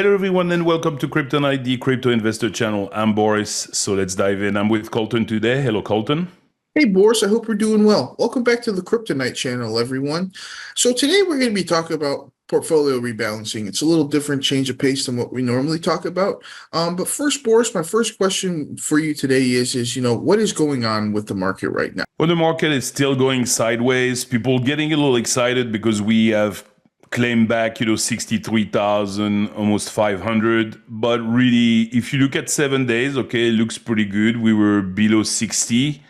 Hello, everyone, and welcome to Kryptonite, the crypto investor channel. I'm Boris, so let's dive in. I'm with Colton today. Hello, Colton. Hey Boris, I hope you're doing well. Welcome back to the Kryptonite channel, everyone. So today we're going to be talking about portfolio rebalancing. It's a little different change of pace than what we normally talk about. But first, Boris, my first question for you today is what is going on with the market right now? Well, the market is still going sideways. People getting a little excited because we have claimed back, 63,000, almost 500. But really, if you look at 7 days, okay, it looks pretty good. We were below 60.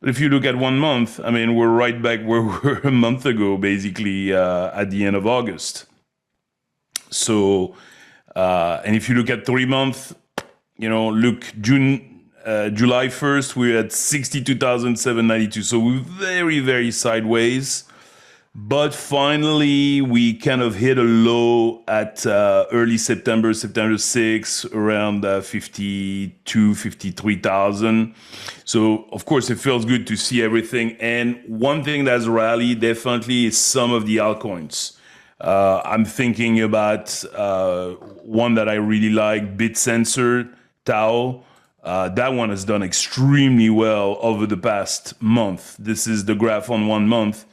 But if you look at 1 month, I mean, we're right back where we were a month ago, basically, at the end of August. So, and if you look at 3 months, look, July 1st, we're at 62,792. So we're very, very sideways. But finally, we kind of hit a low at early September 6th, around 53,000. So, of course, it feels good to see everything. And one thing that's rallied definitely is some of the altcoins. I'm thinking about one that I really like, BitSensor, Tao. That one has done extremely well over the past month. This is the graph on 1 month.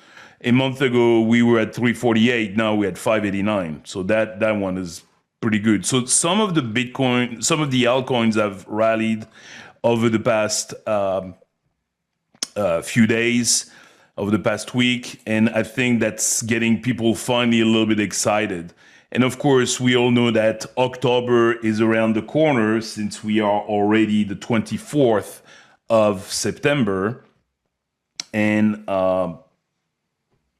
A month ago, we were at 348. Now we're at 589. So that one is pretty good. So some of the altcoins have rallied over the past few days, over the past week. And I think that's getting people finally a little bit excited. And of course, we all know that October is around the corner since we are already the 24th of September. And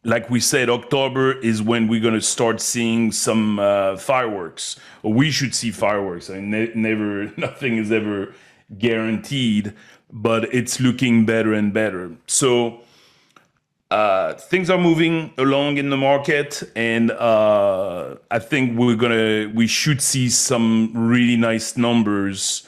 like we said, October is when we're going to start seeing some fireworks, or we should see fireworks. I mean, nothing is ever guaranteed, but it's looking better and better. So things are moving along in the market, and I think we should see some really nice numbers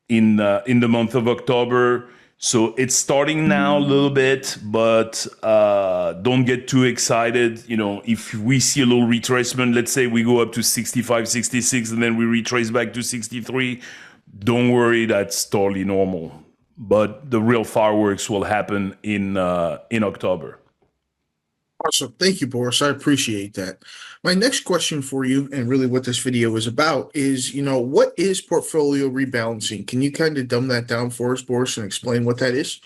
in the month of October. So it's starting now a little bit, but don't get too excited. If we see a little retracement, let's say we go up to 65, 66, and then we retrace back to 63, don't worry, that's totally normal. But the real fireworks will happen in October. Awesome. Thank you, Boris. I appreciate that. My next question for you, and really what this video is about, is, what is portfolio rebalancing? Can you kind of dumb that down for us, Boris, and explain what that is?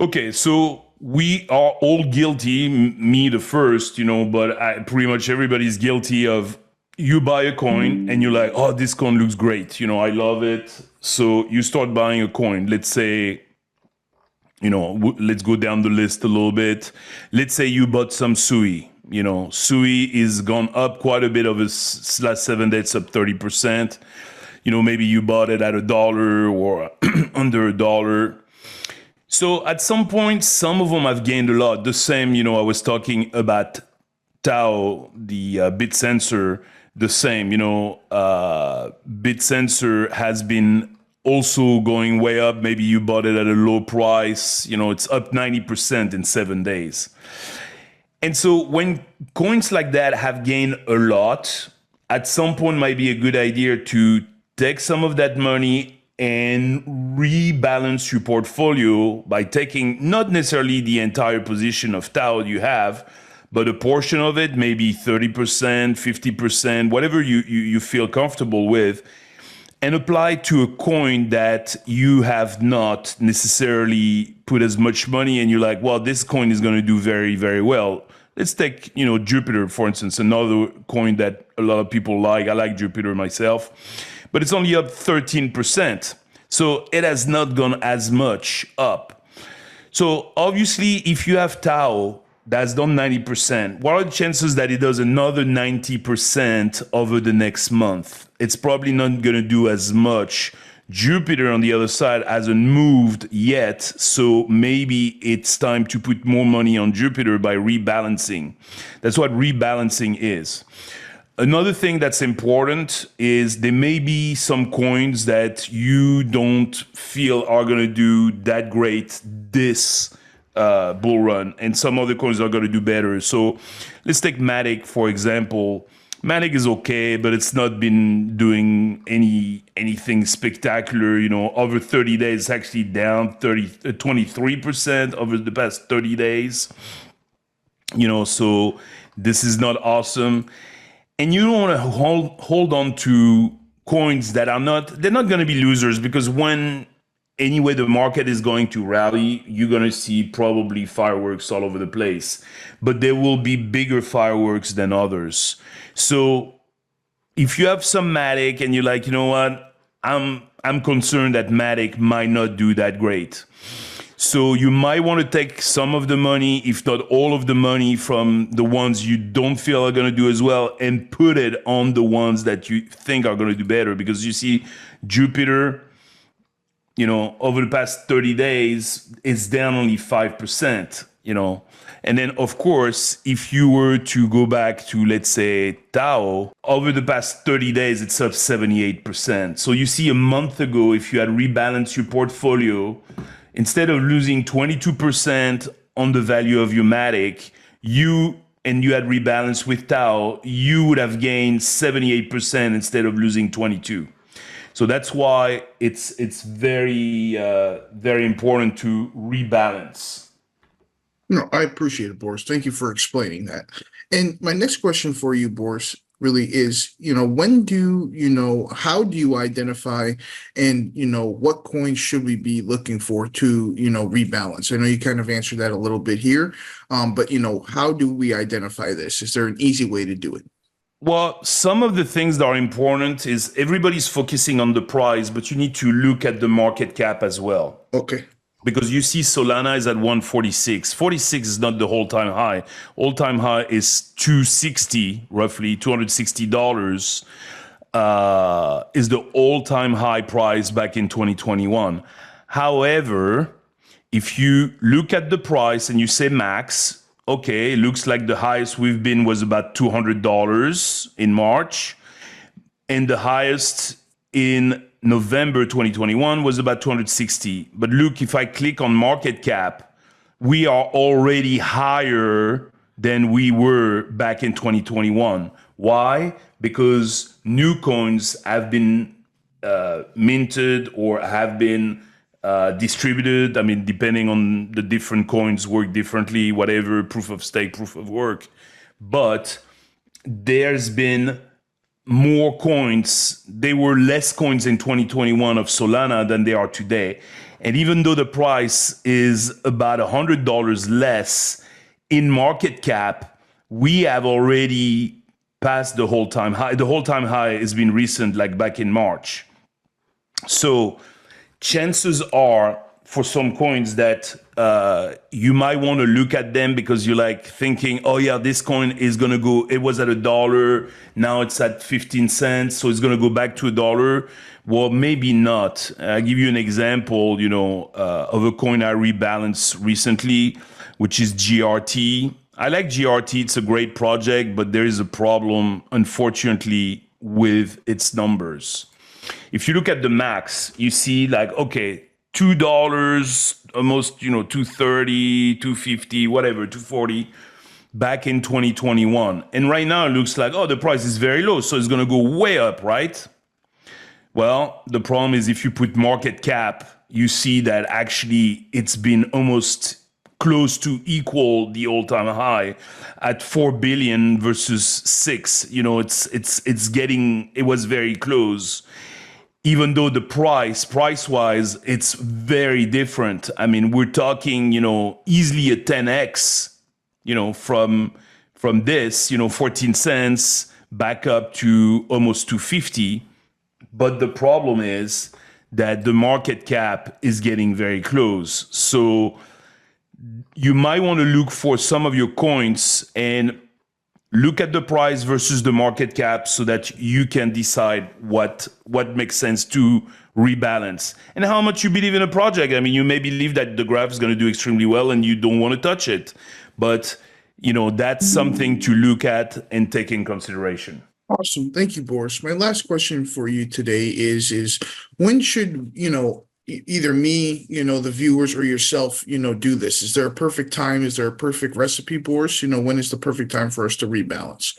Okay, so we are all guilty, me the first, but pretty much everybody's guilty of, you buy a coin and you're like, oh, this coin looks great. I love it. So you start buying a coin. Let's say, let's go down the list a little bit. Let's say you bought some SUI. SUI is gone up quite a bit over last 7 days, up 30%. Maybe you bought it at $1 or under $1. So at some point, some of them have gained a lot. The same, I was talking about Tao, the BitSensor, the same, BitSensor has been also going way up. Maybe you bought it at a low price. It's up 90% in 7 days. And so when coins like that have gained a lot, at some point might be a good idea to take some of that money and rebalance your portfolio by taking not necessarily the entire position of Tao you have, but a portion of it, maybe 30%, 50%, whatever you feel comfortable with, and apply to a coin that you have not necessarily put as much money, and you're like, well, this coin is going to do very, very well. Let's take, Jupiter, for instance, another coin that a lot of people like. I like Jupiter myself, but it's only up 13%. So it has not gone as much up. So obviously, if you have Tao that's done 90%, what are the chances that it does another 90% over the next month? It's probably not going to do as much. Jupiter, on the other side, hasn't moved yet, so maybe it's time to put more money on Jupiter by rebalancing. That's what rebalancing is. Another thing that's important is there may be some coins that you don't feel are going to do that great this bull run, and some other coins are going to do better. So let's take Matic, for example. Matic is okay, but it's not been doing anything spectacular. Over 30 days, it's actually down 23% over the past 30 days. So this is not awesome. And you don't want to hold on to coins that they're not going to be losers, because when anyway the market is going to rally, you're going to see probably fireworks all over the place, but there will be bigger fireworks than others. So if you have some Matic and you're like, you know what, I'm concerned that Matic might not do that great. So you might want to take some of the money, if not all of the money, from the ones you don't feel are going to do as well, and put it on the ones that you think are going to do better. Because you see, Jupiter, over the past 30 days, it's down only 5%, And then, of course, if you were to go back to, let's say, Tao, over the past 30 days, it's up 78%. So you see, a month ago, if you had rebalanced your portfolio, instead of losing 22% on the value of your Matic, you had rebalanced with Tao, you would have gained 78% instead of losing 22. So that's why it's very very important to rebalance. No, I appreciate it, Boris. Thank you for explaining that. And my next question for you, Boris, really is, how do you identify and, what coins should we be looking for to, rebalance? I know you kind of answered that a little bit here, but, how do we identify this? Is there an easy way to do it? Well, some of the things that are important is everybody's focusing on the price, but you need to look at the market cap as well. Okay. Because you see Solana is at 146. 46 is not the all-time high. All-time high is 260, roughly $260, is the all-time high price back in 2021. However, if you look at the price and you say max, okay, it looks like the highest we've been was about $200 in March, and the highest in November 2021 was about 260. But look, if I click on market cap, we are already higher than we were back in 2021. Why? Because new coins have been minted or have been distributed. I mean, depending on the different coins work differently, whatever, proof of stake, proof of work. But there's been more coins. There were less coins in 2021 of Solana than there are today. And even though the price is about $100 less in market cap, we have already passed the all-time high. The all-time high has been recent, like back in March. So chances are, for some coins, that you might want to look at them because you're like thinking, oh yeah, this coin is going to go, it was at $1, now it's at 15 cents, so it's going to go back to $1. Well, maybe not. I'll give you an example, of a coin I rebalanced recently, which is GRT. I like GRT, it's a great project, but there is a problem, unfortunately, with its numbers. If you look at the max, you see like, okay, $2, almost, 230, 250, whatever, 240 back in 2021. And right now it looks like, oh, the price is very low, so it's going to go way up, right? Well, the problem is if you put market cap, you see that actually it's been almost close to equal the all-time high at 4 billion versus 6. It was very close. Even though the price-wise, it's very different. I mean, we're talking, easily a 10x, from this, 14 cents back up to almost 250. But the problem is that the market cap is getting very close. So you might want to look for some of your coins and look at the price versus the market cap so that you can decide what makes sense to rebalance and how much you believe in a project. I mean, you may believe that the graph is going to do extremely well and you don't want to touch it. But, that's something to look at and take in consideration. Awesome. Thank you, Boris. My last question for you today is when should, either me, the viewers or yourself, do this? Is there a perfect time? Is there a perfect recipe, Boris? When is the perfect time for us to rebalance?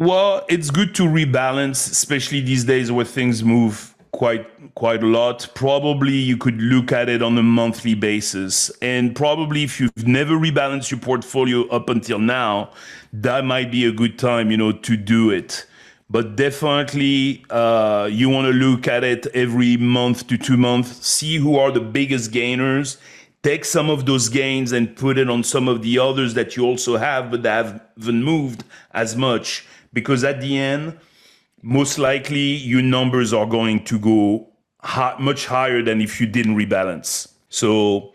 Well, it's good to rebalance, especially these days where things move quite a lot. Probably you could look at it on a monthly basis. And probably if you've never rebalanced your portfolio up until now, that might be a good time, to do it. But definitely, you want to look at it every month to 2 months, see who are the biggest gainers, take some of those gains and put it on some of the others that you also have, but that haven't moved as much. Because at the end, most likely your numbers are going to go much higher than if you didn't rebalance. So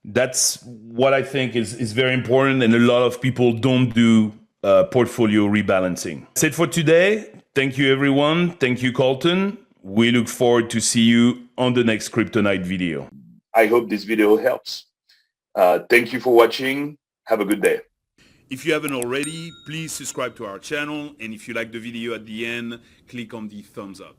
that's what I think is very important, and a lot of people don't do portfolio rebalancing. That's it for today. Thank you, everyone. Thank you, Colton. We look forward to see you on the next Kryptonite video. I hope this video helps. Thank you for watching. Have a good day. If you haven't already, please subscribe to our channel. And if you like the video at the end, click on the thumbs up.